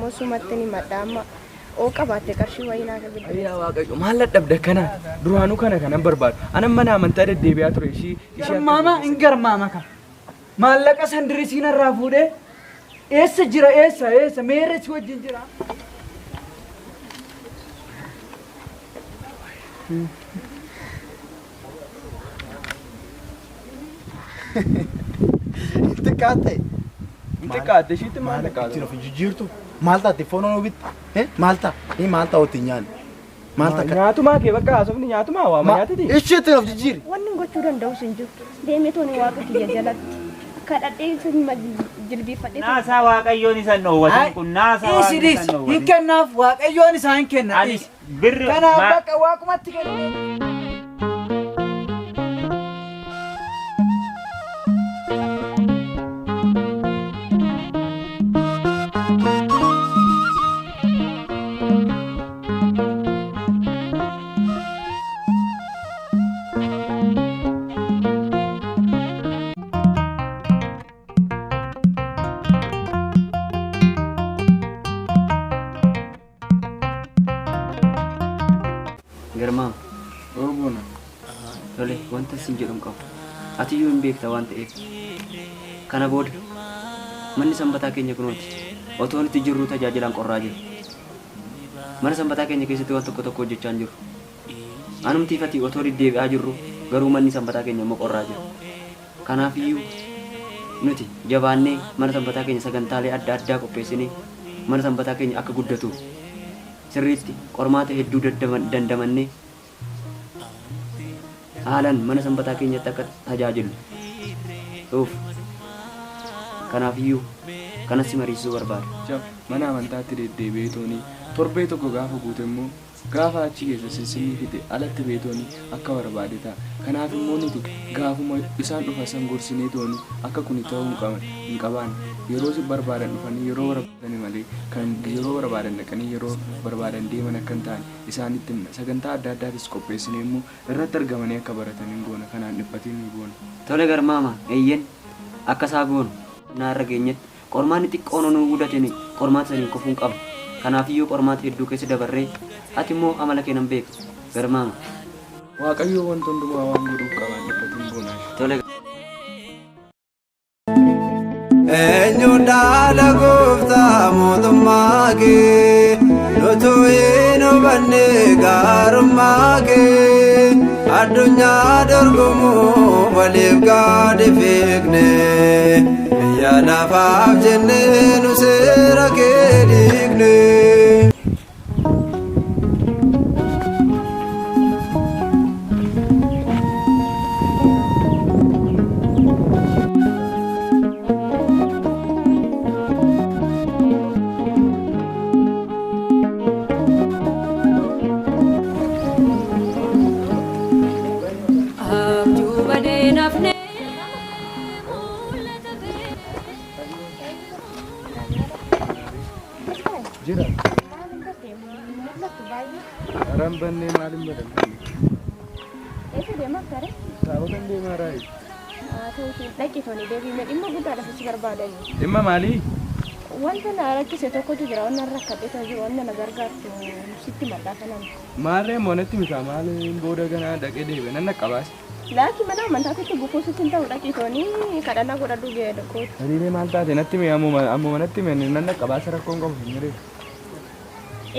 موسومتني مدام أو كبات كرشي وينك بدرس يا واقع ما لا تبدأ كنا درانو كنا برباد أنا ما من ترى ديبيات ريشي ماما إنكر ماما كا ما لك أسندرسين الرافودة إيش جرا إيش ميرة شو جنجرا أنت كاتة شيء ما كاتة تيرو في جيرتو مالتا تليفونه بيت مالتا مالتا وتنيان مالتا نياتو ما كي بكا أسمني نياتو ما هو ما نياتي دي إيش تيرو في جير وانا قلت داو سنجو ديمي توني واقف يجلد كادتي سن جلبي فدي ناسا واقعيوني سنو ودين كن ناسا واقعيوني سنو إنكر ناف واقعيوني سان كنا إيش بر كنا بكا واقع تيجي Germam, oh bona, boleh, wanita sinjulum kau. Ati yun biak tawan teep. Karena bod, mana sambata kenya kunoti. Otoan itu juru ta jajalan korraja. Mana sambata kenya kesi tuan toko jucanjur. Anum tifati otori dev ajuru, garu mani sambata kenya mo korraja. Karena view, nuti, jawabannya mana sambata kenya sagantale ada ko pesini. Mana sambata kenya aku gudda tu. Sirriitti qormaata hedduu dandamanne haalan mana sanbataa keenyatti akka tajaajilu dhuuf kanaafiyyuu kanas mariisuu barbaada. Mana amantaatti deddeebi'eetoni torbee tokko gaafa guute immoo gaafa achi keessa sissinii fite alatti beetoni akka barbaade ta'a. Kanaaf immoo nuti gaafuma isaan dhufa san gorsineetoni akka kuni ta'uu hin qaban yeroo si barbaadan dhufanii yeroo barbaadan malee kan yeroo barbaadan dhaqanii yeroo barbaadan deeman akka hin taane isaanitti sagantaa adda addaatis qopheessinee immoo irratti argamanii akka barataniin goona kanaan dhiphatiin ni goona. Tole garmaama eeyyen akka isaa goonu naarra geenyetti qormaanni xiqqoon nu gudatanii qormaata saniin kofuun qaba. Kanaafiyyuu qormaata hedduu keessa dabarree ati immoo amala kennan beektu garmaama. Waaqayyo wanta hundumaa waan godhuuf qaban dhiphatiin goona. Tole. Enyu dala gufta motumake Nutu inu banne garumake Adunya dorgumu walif gadi fikne Biya nafaf jenne nusira kedikne Jira. Rambanne maalin badan. Ese deemaa kare? Sababan deemaa raayi. Dhaqi toni deebiin dhimma guddaadha fi barbaadani. Dhimma maalii? Wanta na rakkise tokkotu jira wanna rakkate jiru wanna na gargaartu sitti madhaafanan. Maallee moonatti mita maaliin booda ganaa dhaqee deebi'e nan qabaas. Laaki mana amantaatti gufuu sitti ta'u dhaqi toni kadhannaa godhadhu ga'ee dhaqooti. Hariiree maal taate natti mee ammuma natti mee nan qabaas rakkoon qabu hin jirre.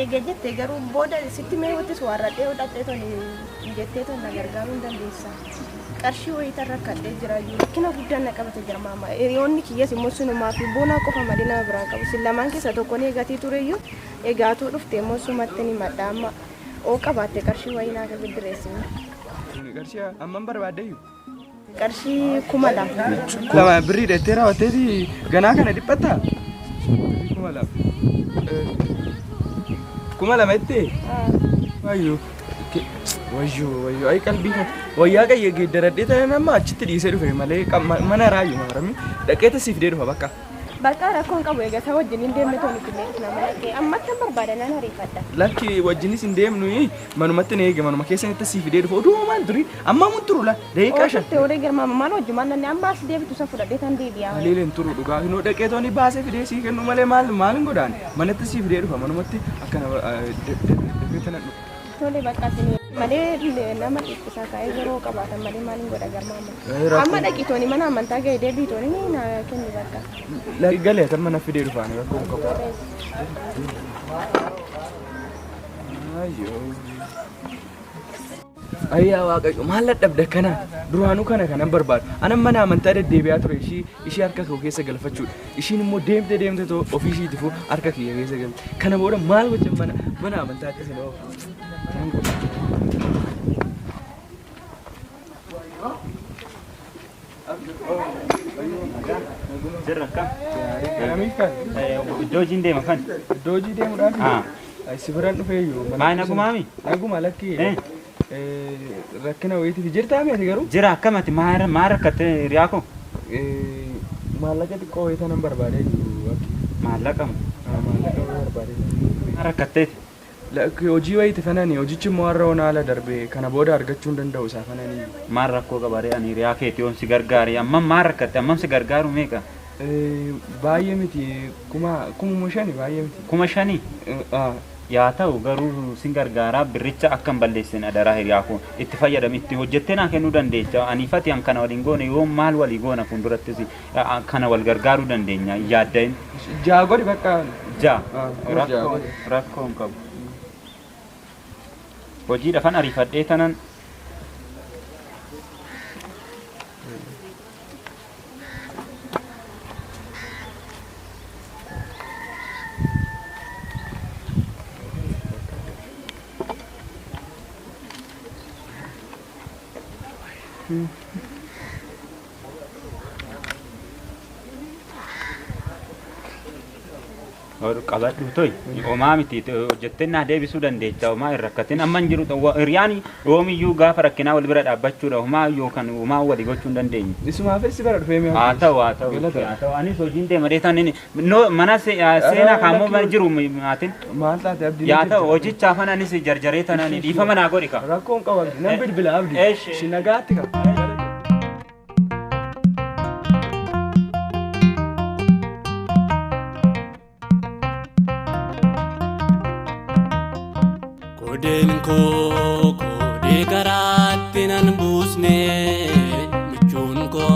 Egaa jettee garuu booda sitti mee wantis warradhee hodhattee toni jettee toni na gargaaruu hin dandeessa. Qarshii wayita rakkadhee jira rakkina guddaan na qabate jira maama. Hiriyoonni kiyyas immoo sunumaa fi boonaa qofa malee nama biraan qabu. Sin lamaan keessa tokko ni eegatii tureyyuu eegaatuu dhufte immoo sumatti ni madhaama. Oo qabaatte qarshii wayii naa gadi direessine. Qarshii amman barbaaddeeyyu? Qarshii 2,000. Lama birrii dheettee raawwatteeti ganaa kana dhiphatta? 2,000. 2,000 itti? Wayyoo. Wayyoo ay qalbii kan wayyaa qayyee geeddaradhee ta'e nama achitti dhiisee dhufe malee mana raayyuu maarami dhaqeeta siif dee dhufa bakka Bakka rakkoon qabu egaa isa wajjin hin deemne tooni fillee nama lakkee ammatti barbaadan ana ariifadha. Lakki wajjinis hin deemnu manumatti na eege manuma keessanitti asii fidee dhufa oduu maal turi amma mun turu la daqiiqaa shan. Ooltee odee garmaama maal wajjumaan nanni amma as deebitu isa fudhadhee tan deebi'aa. Haliileen turu dhugaa hinoo dhaqee tooni baasee fidee sii kennu malee maal hin godaan manatti sii fidee dhufa manumatti akkana dafee tanan dhufa. Tole bakka isin malee nama dhiphisaa kaa'ee yeroo qabaatan malee maal hin godha garmaama. Amma dhaqitooni mana amantaa ga'ee deebiitooni na kenni bakka. Lakki galee tan mana fidee dhufaan rakkoon qabu. Ayyaa waaqayyo maal dadhabde kana duraanuu kanan barbaadu anan mana amantaa deddeebi'aa ture ishii harka koo keessa galfachuudha ishiin immoo deemte too ofii ishiitiifuu harka kiyya keessa galte kana booda maal gocha mana amantaatti isin oofu. Jirra akkam? Iddoo hojiin deema kan? Iddoo hojii deemuudhaaf si biraan dhufee iyyuu. Maal nagumaami? Naguma lakki rakkina wayiitiif jirtaa ati garuu? Jira akkamati maal rakkatte hiriyaa koo? Maallaqa xiqqoo wayii tanan barbaadee jiru. Maallaqa barbaadee. Maal rakkatteeti? Hojii wayiiti fanani hojichi immoo har'a onaala darbe kana booda argachuu hin danda'u isaa fanani. Maal rakkoo qabaree ani hiriyaa keetii yoom si gargaare ammam maal rakkatte ammam si gargaaru meeqa? Baay'ee miti kuma shani baay'ee miti. 5,000? Yaa ta'u garuu sin gargaaraa birricha akka hin balleessin adaraa hiriyaa kun itti fayyadami itti hojjettee naa kennuu dandeecha aniifati an kana waliin goone yoo maal walii goona fuuldurattis kana wal gargaaruu dandeenya yaadda'in. Jaa godhi bakka. Jaa rakkoo hin qabu. Hojii dhafan ariifadhee tanan qabadhu toy homaa miti hojjettee naa deebisuu dandeecha homaa hin rakkatin amma hin jiru hiriyaan yoomiyyuu gaafa rakkinaa wal bira dhaabbachuudha homaa yookaan homaa walii gochuu hin dandeenye. Isumaafis si bira dhufee haa ta'u anis hojiin deema deetan mana seenaa kaammoo jiru maatiin. Maal taate abdii. Yaa ta'u hojichaafan anis jarjaree tanaan dhiifama naa godhi ka. Rakkoon qabu abdii nan bilbila abdii. Si nagaatti ka. Kodeen koo kodee garaatti nan buusne michuun koo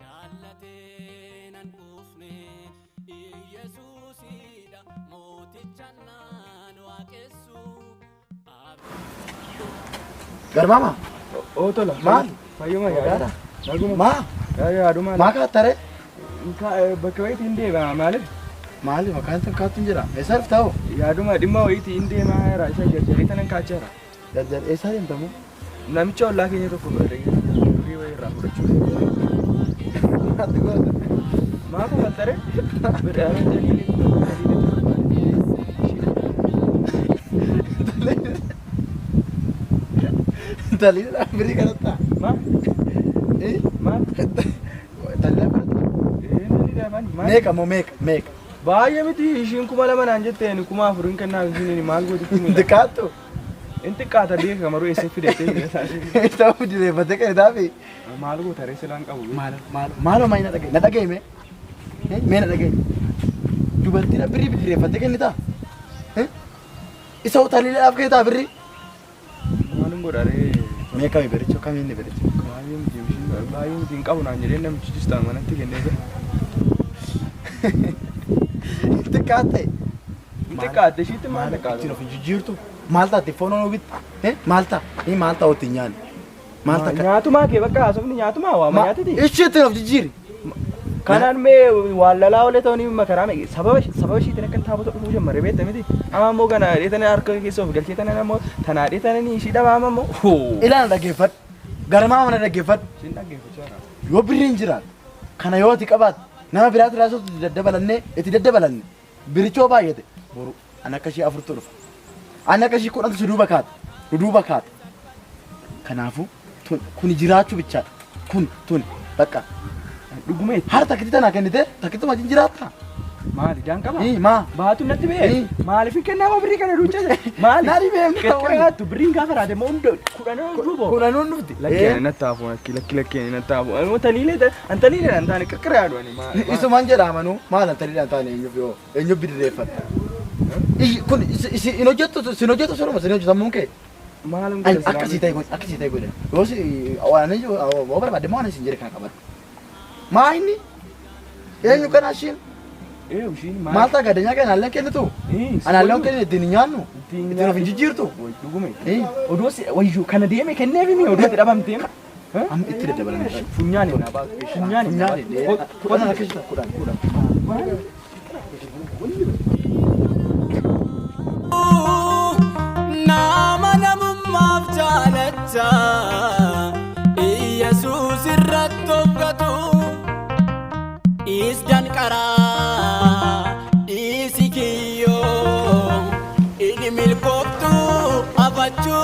jaallatee nan buufne Yesuusidha mooticha naan waaqessu. Garmaama. Ootola. Maal? Fayyuma yaada. Naguma. Maa? Yaaduma. Maa kaattare? Bakka wayiiti hin deema maaliif? Maali maqaan tan kaatun jira? Eessa ta'u? Yaaduma dhimma wayiiti hin deema isa jarjaree tanan kaachara. Jarjar eessa deemtamu? Namicha ollaa keenya tokko biratti wayii irraa fudhachuu. Maa kafaltare? Daliila birii kanatti. Maal? Maal? Daliila kanatti. Meeqa moo meeqa? Baay'ee miti ishiin 2,000 naan jetteen 4,000 kennaa ishiin maal godhitti miti. Xiqqaattu. Inni xiqqaata beeka maruu eessa fidettee ta'uu jireeffatee kan itaafi. Maal goota reessa laan qabu. Maaloo maayii na dhaga'e mee? Mee na dhaga'e. Dubartiin birrii bitireeffattee kennitaa? Isa utaliidhaaf kennitaa birrii? Maal hin godharee. Meeqami biricha kamiin ni biricha? Baay'ee miti hin qabu naan jedhee namichi jistaa manatti kennee jira. Xiqqaatte. Xiqqaatte ishiitti maal xiqqaate? Ittiin of hin jijjiirtu. Maal taate foon onuu bitti? Maal ta'a? Maal ta'a otti nyaanni? Maal ta'a? Nyaatumaa kee bakka haasofni nyaatumaa waama nyaatiti. Ishiitti of jijjiiri. Kanaan mee waallalaa olee ta'anii makaraa mee sababa ishiitiin akka taabota dhufuu jammare beekta miti. Amma immoo kana dheetanii harka keessa of galchee tanan ammoo tanaa dheetanii ishii dhabaama immoo. Ilaala dhaggeeffadhu. Garmaa mana dhaggeeffadhu. Siin dhaggeeffachaa. Yoo birriin jiraatu kana yoo ati qabaatu nama biraatti raasuutti itti daddabalanne birichoo baay'ate boru ani akka ishee 4 dhufa. Ani akka ishee 10 si duuba kaata. Kanaafuu kun jiraachuu bichaadha. Kun bakka Dhugumee Har takkitti tana kennite takkitti wajjin jiraatta. maali jaan qaba? Maa. Baatu natti bee. Maaliif hin kennaa birrii kana duucha? Maali? Nari beem. Qeqqaatu birriin gaafa raate moo hunda kudhanoo duubo. Kudhanuun dhufti. Lakkeen nattaafu lakkeen nattaafu. Antaliilee antaane qaqqara yaadu ani maali? Isumaan jedhamanu maal antaliilee antaane eenyu bidireeffata. Kun in hojjettu sin hojjettu soroma sin hojjettu sammuun kee. Maalum Akkasii ta'e godhe. Yoos waan moo barbaadde moo waan isin jedhe kana qabatu. Maa inni eenyu kana ashiin. ushiin Maal ta'a gadanyaa kana allee kennitu. Anallee kenni ittiin nyaannu. Ittiin of hin jijjiirtu. Dhugume. Odoo wayyuu kana deeme kenneefi mi odoo itti dhabamtee. Amma itti daddabalan. Funyaan hin baatu. Funyaan hin baatu. Kudhan akkasii kudhan. Nama namummaaf jaalacha Yesuus irratti hoggatu Isdaan qaraa isi kiyyoo Inni milkooftu afachuu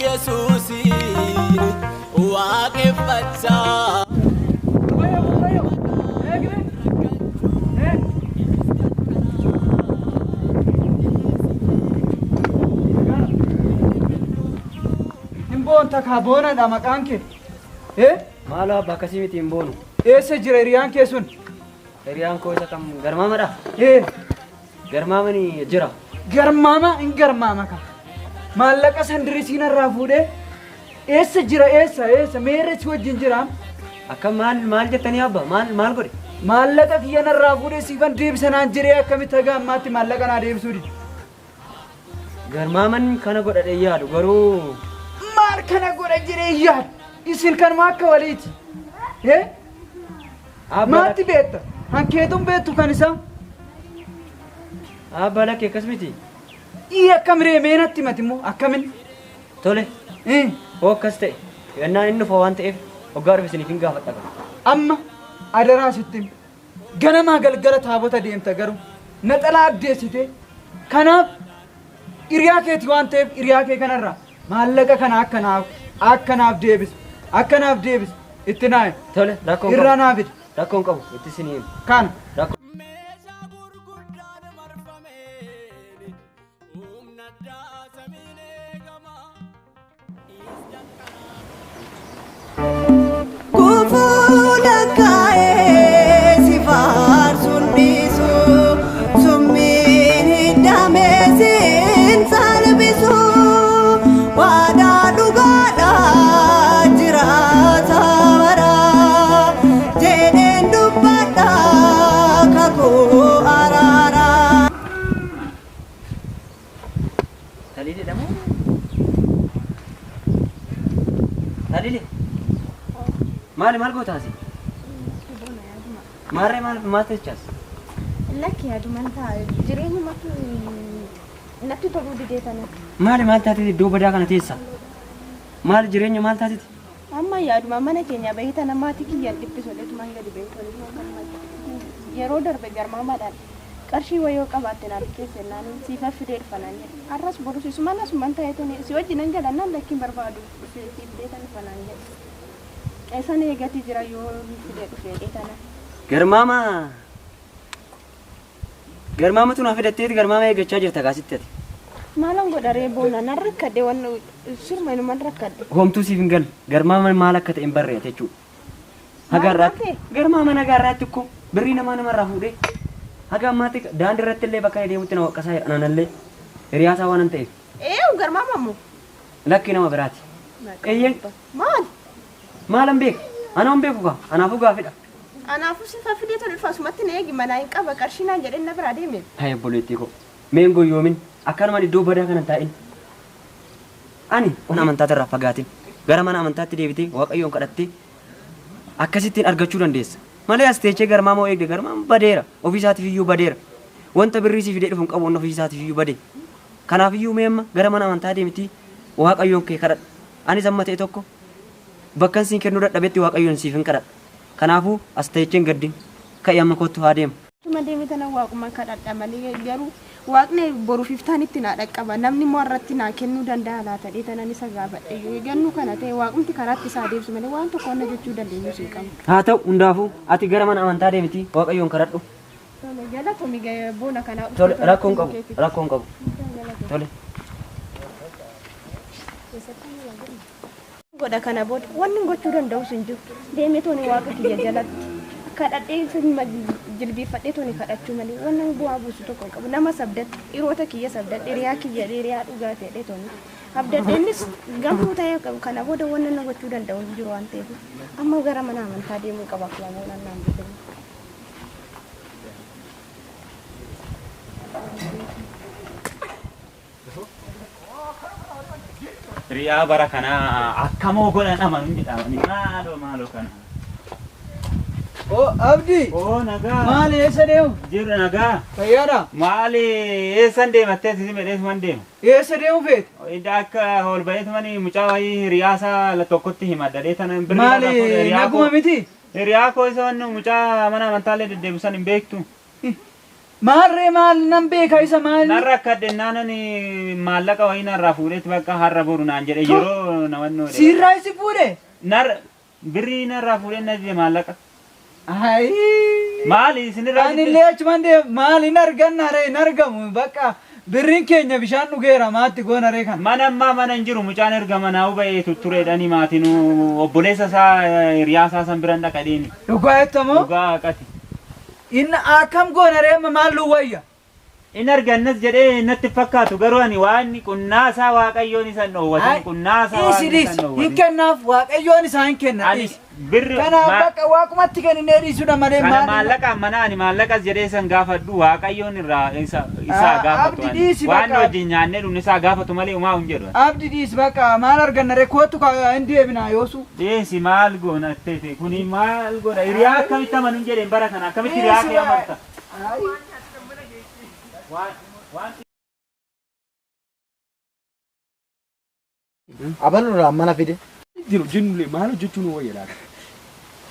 Yesuusin waaqeffachaa Boonta kaabona dha maqaan kee. Maalo abbaa akkasii miti hin boonu. Eessa jira hiriyaan kee sun? Hiriyaan koo isa kam garmaamadha? Garmaamani jira. Garmaama hin garmaama ka. Maallaqa sandirisiin irraa fuudhee eessa jira eessa meerre si wajjin jira? Akka maal jettanii abba maal godhe? Maallaqa kiyyan irraa fuudhee siifan deebisanaan jiree akkamitti haga ammaatti maallaqa naa deebisuu didi? Garmaaman kana godhadhe yaadu garuu maal kana godha jiree yaadu? Isin kanuma akka waliiti. Maatti beetta? Hankeetuun beettu kan isaa? Abba lakkee akkas miti. Akkam reemee natti himati immoo akkamin? Tole. Hoo akkas ta'e yennaan inni dhufa waan ta'eef hoggaa dhufe isiniif hin gaafadha qaba. Amma adaraa sitti ganamaa galgala taabota deemta garuu naxalaa addeessite. Kanaaf hiriyaa keeti waan ta'eef hiriyaa kee kanarraa maallaqa kana akkanaaf deebis itti naaye. Tole rakkoon irraa naaf fidi. Rakkoon qabu itti isinii kana. Meeshaa gurguddaan marfamee humna addaa samiin eegamaa. Kufuudha kaa'ee si faarsuun dhiisu summiin hidhamee siin salphisu waadaa dhugaadhaa jiraata bara jedheen dubbadhaa kakuu araaraa. Talii jedhamu? Talii maal gootaasi? Maarree maal techaas? Lakki yaaduman ta'a jireenya natti toluu dideetana. Maal taatiti iddoo badaa kana teessa? Maal jireenya maal taatiti? Amma yaaduma mana keenya beekta namaati kiyyaan dhiphisu leetumaan gadi beektu yeroo darbe garmaamaadhaan qarshii wayoo qabaatte naaf keessennaan siifa fidee dhufanaan jedhe arras borusisu mana suman ta'eetuni si wajjinan galannaan lakkiin barbaadu fideetan dhufanaan jedhe eessan eegati jira yoo fidee dhufee dheetana. Garmaamatu naaf fidatteeti garmaama eeggachaa jirta kaasitti ati. Maalan godha reeboona nan rakkadde waan sirma inuman rakkadde. Homtuu siif hin galu garmaama maal akka ta'e hin barreete jechuudha. Hagarraatti garmaama nagaarraatti akkoo birrii namarraa fuudhee haga ammaatti daandii irratti illee bakka deemutti na waqqasaa jira ananallee hiriyaasaa waan hin ta'eef. Garmaama ammoo. Lakkii nama biraati. Eeyyeen. Maalan beeka? Ana hin beeku kaa anaafuu gaafidha. Anaafuu sifa fidee tolu dhufaasumatti na eegi manaa hin qaba qarshii naan jedhee na biraa deeme. Haa obboleettii koo meen goyyoomin akkanumaan iddoo badaa kana taa'in. Ani mana amantaatti irraa fagaatin gara mana amantaatti deebitee waaqayyoon kadhattee akkasittiin argachuu dandeessa. Malee as teechee garmaama eegde garmaama badeera ofiisaatiif iyyuu badeera. Wanta birrii si fidee dhufu hin qabu wanna ofiisaatiif iyyuu badee. Kanaaf iyyuu meemma gara mana amantaa deemtii waaqayyoon kee kadhadha. Anis amma ta'e tokko bakka siin kennuu dadhabetti waaqayyoon siif hin kadhadha. Kanaafuu as teecheen gaddin ka'ii amma kottu haa deemu. Tuma deemee tana waaquma kadhadha malee garuu waaqni boruuf iftaanitti naa dhaqqaba namni immoo irratti naa kennuu danda'a laata dheetanan isa gaafadhe eegannu kana ta'e waaqumti karaatti isaa deebsu malee waan tokko wanna jechuu dandeenyu siin qabu. Haa ta'u hundaafuu ati gara mana amantaa deemiti waaqayyoon kadhadhu. Galatoomii boona kanaa. Tole rakkoon qabu. Tole. Godha kana booda wanni gochuu danda'u sun jiru deemee tooni waaqa kiyya jalatti kadhadhee jilbiifadhee tooni kadhachuu malee wanni bu'aa buusu tokko hin qabu nama sabdatti dhiirota kiyya sabdatti hiriyaa dhugaa ta'ee tooni abdadheenis gamtuu ta'ee kana booda wanni na gochuu danda'u hin jiru waan ta'eef amma gara mana amantaa deemuu qaba akkuma boonaan naan jedhamu. Riyaa bara kana akkamoo godhan amanuun jedhamani maaloo kana. Oh Abdi. Oh nagaa. Maali eessa deemu? Jirra nagaa. Fayyaadha. Maali eessan deemattee si medhees man deemu? Eessa deemu feet? Idda akka ol baheetu mani mucaa wayii riyaasaa tokkotti himadhadhee tana birrii Maali naguma miti? Riyaa koo isa wannu mucaa mana amantaalee deddeebisan hin beektu. Maarree maal nan beeka isa maali? Narra akka addennaanan maallaqa wayii narraa fuudheetti bakka har'a boru naan jedhe yeroo nawannoo. Siirraa isi fuudhe? Birrii narraa fuudhee na jedhe maallaqa. Ayi. Maali isinirraa Ani illee achumaan deemu maali hin argannaare hin argamu bakka birriin keenya bishaan dhugeera maatti goonaree kan. Mana ammaa mana hin jiru mucaan erga manaa huba'ee tuttureedhani maatiin obboleessa isaa hiriyaasaa san biran dhaqadheeni. Dhugaa jettamoo? Dhugaa qati. Inni akkam goonaree amma maal luwwayya? In argannas jedhee natti fakkaatu garuu ani waan qunnaasaa waaqayyoon isan dhoowwatan qunnaasaa waan isan dhoowwatan. Hin kennaaf waaqayyoon isaa hin kenna. Birri kanaaf bakka waaqumatti kenninee dhiisuudha malee maali. Kana maallaqa mana ani maallaqas jedhee san gaafadhu waaqayyoon irraa isaa gaafatu. Waan wajjin nyaannee dhumne isaa gaafatu malee umaa hin jedhu. Abdi dhiis bakka maal argannare kootu hin deebinaa yoosu. Dhiisi maal goona ta'e kuni maal godha hiriyaa akkamitti amanuun jedheen bara kana akkamitti hiriyaa kee amarta. Abalurraa mana fide. Jiru jinnulee maal hojjechuun wayyaa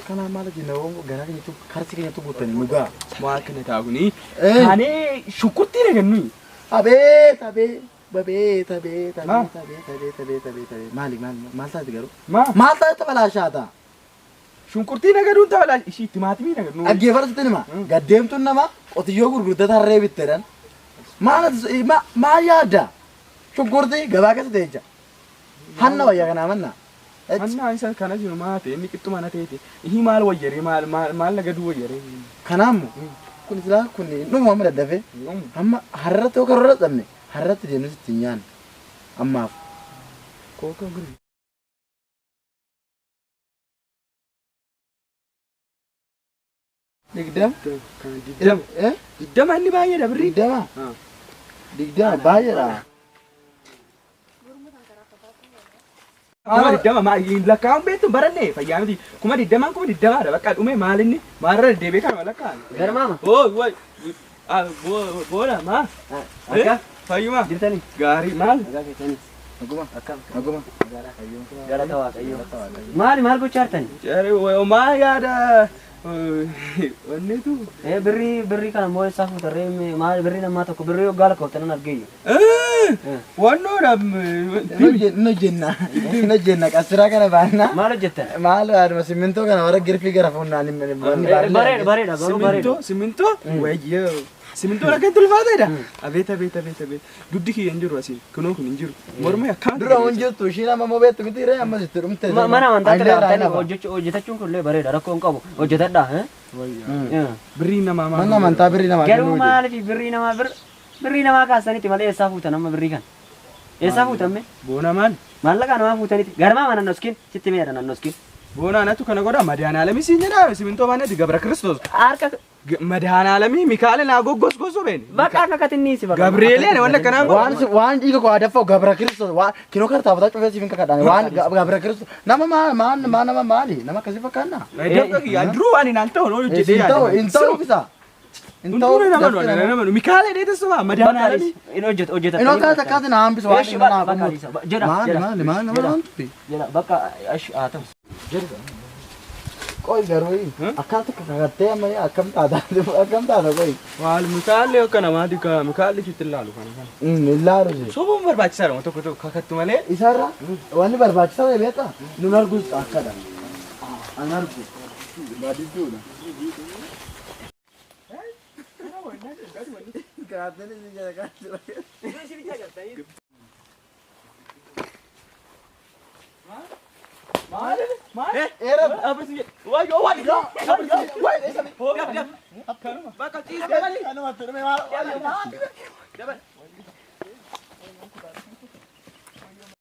Kana maal jenna wongo garaa keenya karsi keenya tuqutani nugaa. maal kana taa'uni kanee shukkurtii nagannu Babee maali maal taati garuu maal taati balaashaata shunkurtii nagaduun taa'ala ishii timaatimii nagannu dhaggeeffatu nima gaddeemtuun nama qotiyyoo gurgurtaa harree bitteedhaan maal yaadda shunkurtii gabaa keessa teecha hanna wayyaa kanaa manna Anna isa kana jiru maate inni qixxu mana teete ihi maal wayyaree maal nagaduu wayyaree kanaamu kun silaa kun dhuma amma daddafe amma harratti yookaan roora dhabne harratti deemnu sitti nyaan ammaaf kooka guri digdama inni baay'eedha birrii digdama baay'eedha kuma digdama lakkaa'uun beektu baranne fayyaa miti kuma digdamaan kuma digdamaadha bakka dhume maalinni maalirra deddeebi'ee kana lakkaa'an. Garmaama. Booda maal? Fayyuma. Jirtanii. Gaarii maal? Aguma. Galata waaqayyoo. Maal gochaa jirtanii? Maal yaada wanneetu. Birrii kana moo eessaa fuutarree maal birrii namaa tokko birrii waggaa lakkooftanan argeeyyu. Wannoodha. No jenna qasiraa kana baanna. Maal hojjettan? Maal aduma simmintoo kana warra girfii gara fuunnaan Bareeda garuu bareeda. Simmintoo wayyoo. Simmintoo akka tulfaateedha. Abeet. Duddi kiyya hin jiru asiin kunoo kun hin jiru. Morma akkaan. Dura hin jirtu ishiin amma moo beektu miti ree amma sitti dhumte. Mana amantaatti dhaabbatanii hojjetachuun kun illee bareeda rakkoo hin qabu hojjetadha. Birrii namaa maal? Mana amantaa birrii namaa. Garuu maaliif birrii namaa kaasanitti malee eessaa fuutan amma birrii kana? Eessaa fuutamme? Boona maal? Maallaqa namaa fuutanitti garmaa mana noskiin sitti meedha noskiin. Boona anatu kana godha madaanaalamii siin jedhaa simintoo baanatti gabra Kiristoos. Harka madaanaalamii Mikaa'el naa goggosgosu beeni. bakka akka katinniisi bakka. Gabrieleen wanta kanaan waan dhiiga koo adaffoo gabra Kiristoos waan kinoo kana taafataa cufee siifin kakadhaan waan gabra Kiristoos nama maali nama akkasii fakkaannaa. Duruu ani naan ta'u noo jedhee yaada. In ta'uu bisa. Mikaa'el dheetesu waa madaanaalamii. In hojjeta. Inoo kaata kaata naa hambisa waan inni naa bakka maali nama bakka haa ta'u. Qoy garuu akkanta kakattee amma akkam taata qoy. Maal mikaallee akka namaati ka mikaalli sitti ilaalu kana. Ilaalu. Sobuun barbaachisaadha waan tokko kakattu malee. Isarra wanni barbaachisaa ta'e beektaa nun arguus akkadha. An argu. Baadiyyoodha. Gaatanii ni jala Maal? Era abis wayo wayo. Bakal ciise. Kanuma turme maal.